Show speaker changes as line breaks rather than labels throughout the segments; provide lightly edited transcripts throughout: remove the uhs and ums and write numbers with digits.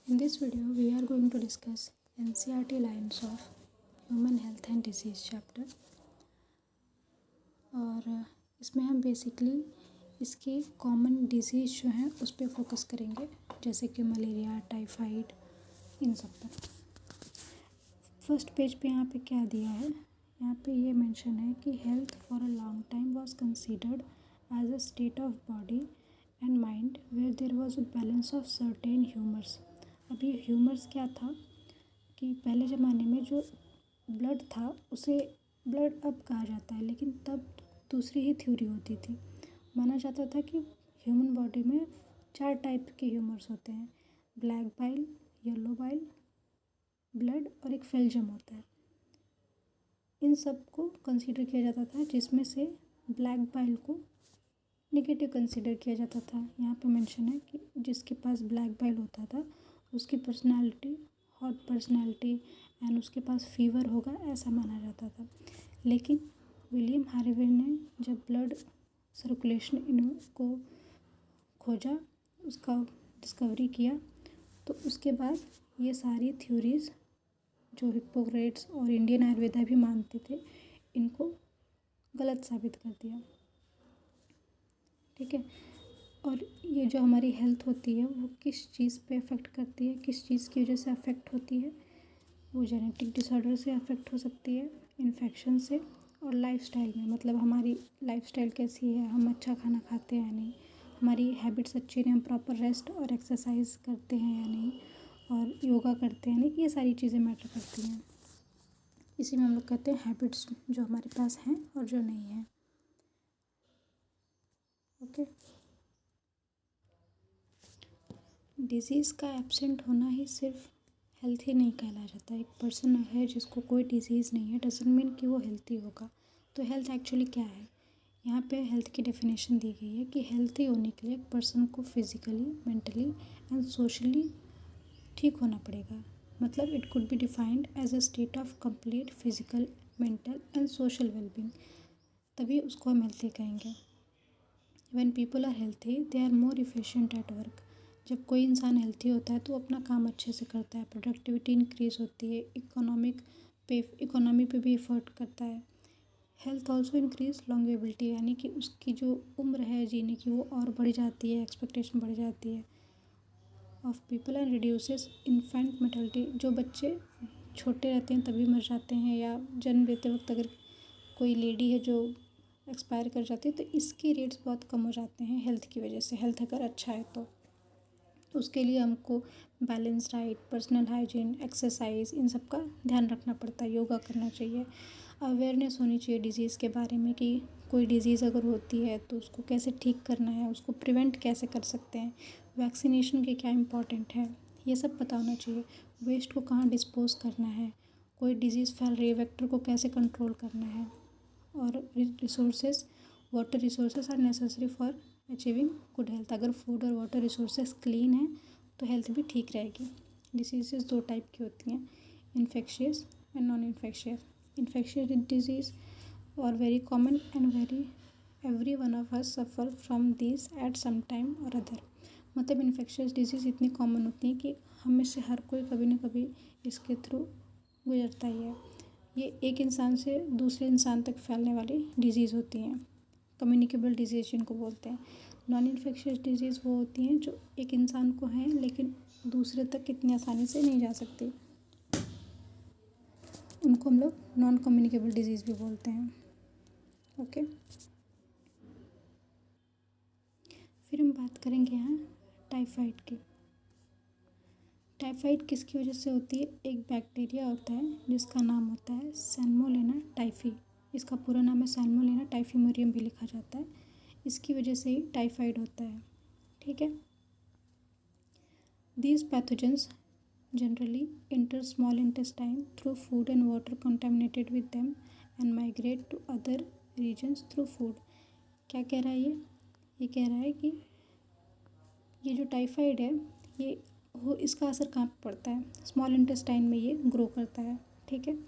In this video, we are going to discuss NCERT lines of Human Health and Disease chapter और इसमें हम basically इसके common disease जो हैं उस पर फोकस करेंगे, जैसे कि मलेरिया, टाइफाइड, इन सब पर। फर्स्ट पेज पे यहाँ पे क्या दिया है, यहाँ पे ये मेंशन है कि health for a long time was considered as a state of body and mind where there was a balance of certain humours. अब ये ह्यूमर्स क्या था कि पहले ज़माने में जो ब्लड था उसे ब्लड अब कहा जाता है, लेकिन तब दूसरी ही थ्योरी होती थी। माना जाता था कि ह्यूमन बॉडी में 4 टाइप के ह्यूमर्स होते हैं, black bile, yellow bile, blood और एक फेल्जम होता है। इन सब को कंसीडर किया जाता था, जिसमें से ब्लैक बाइल को नेगेटिव कंसीडर किया जाता था। यहाँ पे मेंशन है कि जिसके पास ब्लैक बाइल होता था उसकी पर्सनालिटी हॉट पर्सनालिटी एंड उसके पास फीवर होगा, ऐसा माना जाता था। लेकिन विलियम हार्वे ने जब ब्लड सर्कुलेशन इनको खोजा, उसका डिस्कवरी किया, तो उसके बाद ये सारी थ्योरीज़ जो हिप्पोक्रेट्स और इंडियन आयुर्वेदा भी मानते थे, इनको गलत साबित कर दिया। ठीक है। और ये जो हमारी हेल्थ होती है वो किस चीज़ पे अफेक्ट करती है, किस चीज़ की वजह से अफेक्ट होती है, वो जेनेटिक डिसऑर्डर से अफेक्ट हो सकती है, इन्फेक्शन से, और लाइफस्टाइल में, मतलब हमारी लाइफस्टाइल कैसी है, हम अच्छा खाना खाते हैं या नहीं, हमारी हैबिट्स अच्छी नहीं, हम प्रॉपर रेस्ट और एक्सरसाइज करते हैं या नहीं, और योगा करते हैं नहीं, ये सारी चीज़ें मैटर करती हैं। इसी में हम लोग कहते हैं हैबिट्स जो हमारे पास हैं और जो नहीं है। ओके। डिज़ीज़ का एब्सेंट होना ही सिर्फ हेल्थ ही नहीं कहला जाता। एक पर्सन है जिसको कोई डिज़ीज़ नहीं है, डजंट मीन कि वो हेल्थी होगा। तो हेल्थ एक्चुअली क्या है, यहाँ पे हेल्थ की डेफिनेशन दी गई है कि हेल्थी होने के लिए एक पर्सन को फिज़िकली, मेंटली एंड सोशली ठीक होना पड़ेगा। मतलब it could be defined as a state of complete physical, mental and social wellbeing, तभी उसको हम हेल्थी कहेंगे। When people are healthy they are more efficient at work. जब कोई इंसान हेल्थी होता है तो अपना काम अच्छे से करता है, प्रोडक्टिविटी इंक्रीज़ होती है, इकोनॉमी पे भी इफ़र्ट करता है। हेल्थ ऑल्सो इंक्रीज लॉन्गेबिलिटी, यानी कि उसकी जो उम्र है जीने की वो और बढ़ जाती है, एक्सपेक्टेशन बढ़ जाती है of people and reduces infant mortality. जो बच्चे छोटे रहते हैं तभी मर जाते हैं, या जन्म देते वक्त अगर कोई लेडी है जो एक्सपायर कर जाती है, तो इसके रेट्स बहुत कम हो जाते हैं हेल्थ की वजह से। हेल्थ अगर अच्छा है तो उसके लिए हमको balance diet, personal hygiene, exercise, इन सब का ध्यान रखना पड़ता है, योगा करना चाहिए, अवेयरनेस होनी चाहिए डिज़ीज़ के बारे में कि कोई डिज़ीज़ अगर होती है तो उसको कैसे ठीक करना है, उसको प्रिवेंट कैसे कर सकते हैं, वैक्सीनेशन के क्या इम्पोर्टेंट है, ये सब पता होना चाहिए। वेस्ट को कहाँ डिस्पोज करना है, कोई डिज़ीज़ फैल रही है, वेक्टर को कैसे कंट्रोल करना है, और resources, water resources are necessary for achieving good health. अगर फूड और वाटर रिसोर्सेज क्लीन है तो हेल्थ भी ठीक रहेगी। डिसीजेस 2 टाइप की होती हैं, infectious and non infectious. Infectious diseases और very common and every one of us suffer from this at some time or other. मतलब इन्फेक्शियस डिजीज़ इतनी कॉमन होती हैं कि हम में से हर कोई कभी ना कभी इसके थ्रू गुजरता ही है। ये एक इंसान से दूसरे इंसान तक फैलने वाली डिजीज़ होती हैं, कम्युनिकेबल डिजीज़ जिनको बोलते हैं। नॉन इन्फेक्शियस डिजीज़ वो होती हैं जो एक इंसान को हैं लेकिन दूसरे तक इतनी आसानी से नहीं जा सकती, उनको हम लोग नॉन कम्युनिकेबल डिजीज़ भी बोलते हैं। ओके। फिर हम बात करेंगे यहाँ टाइफाइड की। टाइफाइड किसकी वजह से होती है, एक बैक्टीरिया होता है जिसका नाम होता है सैल्मोनेला टाइफी। इसका पूरा नाम है सैल्मोनेला टाइफीमोरियम भी लिखा जाता है। इसकी वजह से ही टाइफाइड होता है। ठीक है। These pathogens generally enter small intestine through food and water contaminated with them and migrate to other regions through food। क्या कह रहा है ये कह रहा है कि ये जो टाइफाइड है इसका असर कहाँ पे पड़ता है, स्मॉल इंटेस्टाइन में ये ग्रो करता है। ठीक है।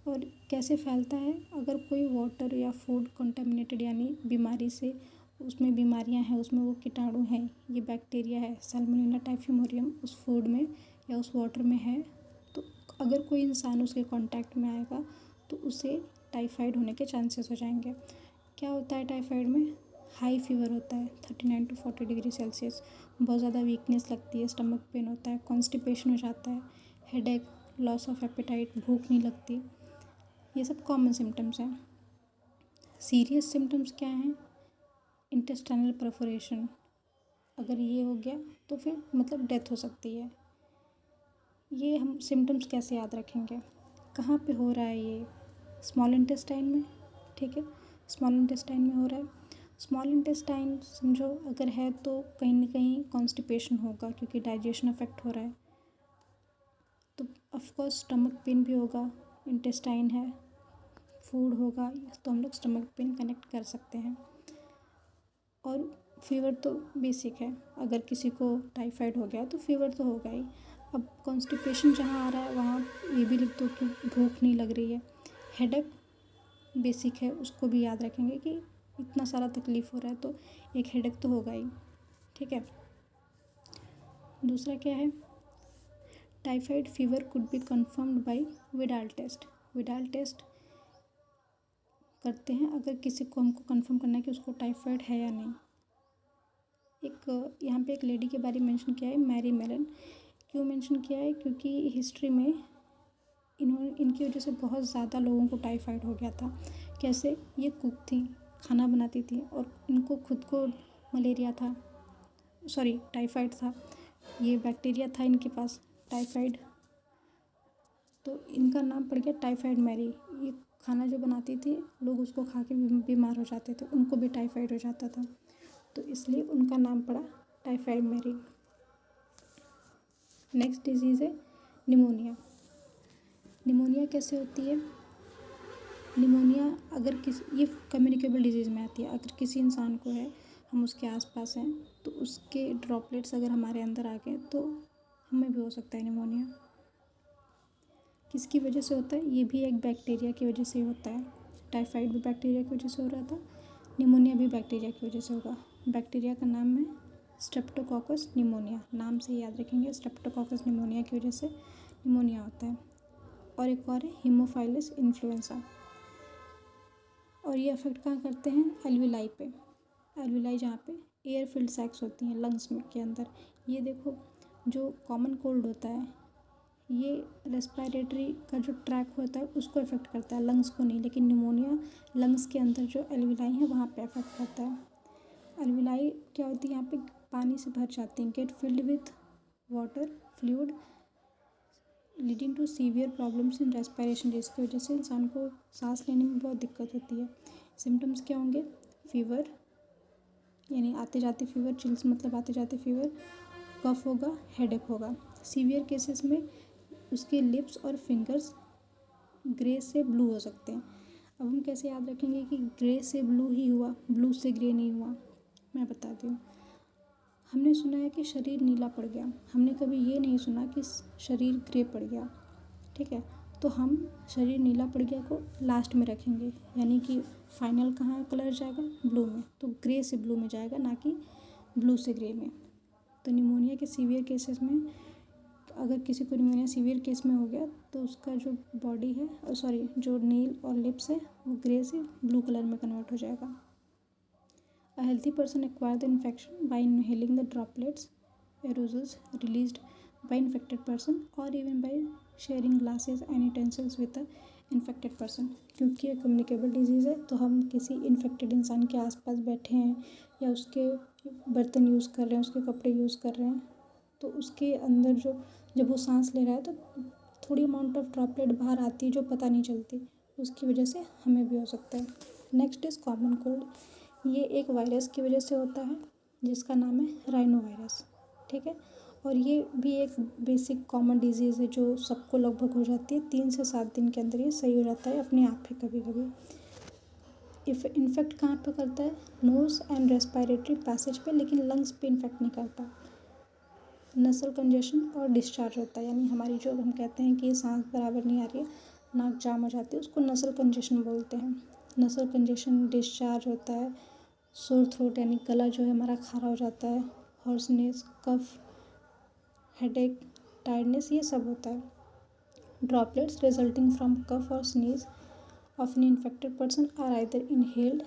और कैसे फैलता है, अगर कोई वाटर या फूड कंटेमिनेटेड यानी बीमारी से, उसमें बीमारियां हैं, उसमें वो कीटाणु हैं, ये बैक्टीरिया है सैल्मोनेला टाइफीमोरियम, उस फूड में या उस वाटर में है, तो अगर कोई इंसान उसके कांटेक्ट में आएगा तो उसे टाइफाइड होने के चांसेस हो जाएंगे। क्या होता है टाइफाइड में? हाई फीवर होता है 39 to 40 डिग्री सेल्सियस, बहुत ज़्यादा वीकनेस लगती है, स्टमक पेन होता है, कॉन्स्टिपेशन हो जाता है, हेडेक, लॉस ऑफ एपेटाइट, भूख नहीं लगती। ये सब कॉमन सिम्टम्स हैं। सीरियस सिम्टम्स क्या हैं? इंटेस्टाइनल परफोरेशन, अगर ये हो गया तो फिर मतलब डेथ हो सकती है। ये हम सिम्टम्स कैसे याद रखेंगे? कहाँ पे हो रहा है ये? स्मॉल इंटेस्टाइन में, ठीक है, स्मॉल इंटेस्टाइन में हो रहा है। स्मॉल इंटेस्टाइन समझो अगर है तो कहीं ना कहीं कॉन्स्टिपेशन होगा क्योंकि डाइजेशन अफेक्ट हो रहा है, तो ऑफकोर्स स्टमक पेन भी होगा, इंटेस्टाइन है, फूड होगा, तो हम लोग स्टमक पेन कनेक्ट कर सकते हैं। और फीवर तो बेसिक है, अगर किसी को टाइफाइड हो गया तो फीवर तो होगा ही। अब कॉन्स्टिपेशन जहाँ आ रहा है वहाँ ये भी लिख दो कि भूख नहीं लग रही है। हेडेक बेसिक है, उसको भी याद रखेंगे कि इतना सारा तकलीफ़ हो रहा है तो एक हेडेक तो होगा ही, ठीक है। दूसरा क्या है? Typhoid fever could be confirmed by Widal test. Widal test करते हैं अगर किसी को हमको कंफर्म करना है कि उसको टाइफाइड है या नहीं। एक यहाँ पे एक लेडी के बारे में मेंशन किया है, मैरी मेलन। क्यों मेंशन किया है? क्योंकि हिस्ट्री में इनकी वजह से बहुत ज़्यादा लोगों को टाइफाइड हो गया था। कैसे? ये कुक थी, खाना बनाती थी और इनको खुद को मलेरिया था, सॉरी टाइफाइड था, ये बैक्टीरिया था इनके पास टाइफाइड, तो इनका नाम पड़ गया टाइफाइड मैरी। ये खाना जो बनाती थी लोग उसको खा के बीमार हो जाते थे, उनको भी टाइफाइड हो जाता था, तो इसलिए उनका नाम पड़ा टाइफाइड मैरी। नेक्स्ट डिजीज़ है निमोनिया। निमोनिया कैसे होती है? निमोनिया अगर किसी, ये कम्युनिकेबल डिजीज़ में आती है। अगर किसी इंसान को है, हम उसके आसपास हैं, तो उसके ड्रॉपलेट्स अगर हमारे अंदर आ गए तो हमें भी हो सकता है निमोनिया। किसकी वजह से होता है? ये भी एक बैक्टीरिया की वजह से होता है। टाइफाइड भी बैक्टीरिया की वजह से हो रहा था, निमोनिया भी बैक्टीरिया की वजह से होगा। बैक्टीरिया का नाम है स्ट्रेप्टोकोकस निमोनिया, नाम से याद रखेंगे, स्ट्रेप्टोकोकस निमोनिया की वजह से निमोनिया होता है। और एक और है हीमोफाइलस इन्फ्लुएंजा, और ये अफेक्ट कहाँ करते हैं? एल्विलाई पे। एल्विलाई जहाँ पे एयर फिल्ड सैक्स होती हैं लंग्स में के अंदर। ये देखो, जो कॉमन कोल्ड होता है ये रेस्पिरेटरी का जो ट्रैक होता है उसको अफेक्ट करता है, लंग्स को नहीं। लेकिन निमोनिया लंग्स के अंदर जो एल्विलाई है वहाँ पे अफेक्ट करता है। एल्विलाई क्या होती है? यहाँ पे पानी से भर जाती हैं, get filled with water fluid leading to severe problems in respiration, जिसकी वजह से इंसान को सांस लेने में बहुत दिक्कत होती है। सिम्टम्स क्या होंगे? फीवर यानी आते जाते फीवर, चिल्स मतलब आते जाते फीवर, कफ होगा, हेडेक होगा। सीवियर केसेस में उसके लिप्स और फिंगर्स ग्रे से ब्लू हो सकते हैं। अब हम कैसे याद रखेंगे कि ग्रे से ब्लू ही हुआ, ब्लू से ग्रे नहीं हुआ? मैं बताती हूँ। हमने सुना है कि शरीर नीला पड़ गया, हमने कभी ये नहीं सुना कि शरीर ग्रे पड़ गया, ठीक है। तो हम शरीर नीला पड़ गया को लास्ट में रखेंगे, यानी कि फाइनल कहाँ कलर जाएगा? ब्लू में, तो ग्रे से ब्लू में जाएगा, ना कि ब्लू से ग्रे में। तो निमोनिया के सीवियर केसेस में, अगर किसी को निमोनिया सीवियर केस में हो गया तो उसका जो बॉडी है, सॉरी जो नील और लिप्स है वो ग्रे से ब्लू कलर में कन्वर्ट हो जाएगा। A healthy person acquires the infection by inhaling the droplets, aerosols released by infected person or even by sharing glasses and utensils with the infected person। क्योंकि ये communicable disease है तो हम किसी infected इंसान के आसपास बैठे हैं या उसके बर्तन यूज़ कर रहे हैं, उसके कपड़े यूज़ कर रहे हैं, तो उसके अंदर जो जब वो सांस ले रहा है तो थोड़ी अमाउंट ऑफ ड्रॉपलेट बाहर आती है जो पता नहीं चलती, उसकी वजह से हमें भी हो सकता है। Next is common cold. ये एक वायरस की वजह से होता है जिसका नाम है राइनो वायरस, ठीक है। और ये भी एक बेसिक कॉमन डिजीज़ है जो सबको लगभग हो जाती है, 3 से 7 दिन के अंदर ये सही हो जाता है अपने आप ही कभी कभी। इन्फेक्ट कहाँ पे करता है? नोज़ एंड रेस्पिरेटरी पैसेज पे, लेकिन लंग्स पे इन्फेक्ट नहीं करता। नसल कंजेशन और डिस्चार्ज होता है, यानी हमारी जो हम कहते हैं कि सांस बराबर नहीं आ रही है, नाक जाम हो जाती है, उसको नसल कंजेशन बोलते हैं। नसल कंजेशन, डिस्चार्ज होता है, सोर थ्रोट यानी गला जो है हमारा खारा हो जाता है, हॉर्सनेस, कफ, हेडेक, टायर्डनेस, ये सब होता है। ड्रॉपलेट्स रिजल्टिंग फ्रॉम कफ और sneeze of an infected person are either inhaled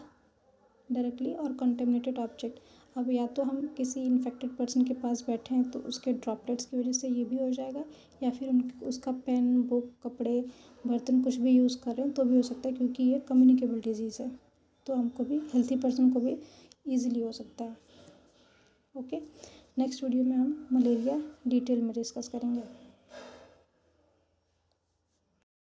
directly और कंटेमिनेटेड ऑब्जेक्ट। अब या तो हम किसी इन्फेक्टेड पर्सन के पास बैठे हैं तो उसके ड्रॉपलेट्स की वजह से ये भी हो जाएगा, या फिर उसका पेन, बुक, कपड़े, बर्तन कुछ भी यूज़ कर रहे हैं तो भी हो सकता है, क्योंकि ये कम्युनिकेबल डिजीज़ है। तो हमको भी, हेल्थी पर्सन को भी ईजिली हो सकता है। ओके, नेक्स्ट वीडियो में हम मलेरिया डिटेल में डिस्कस करेंगे।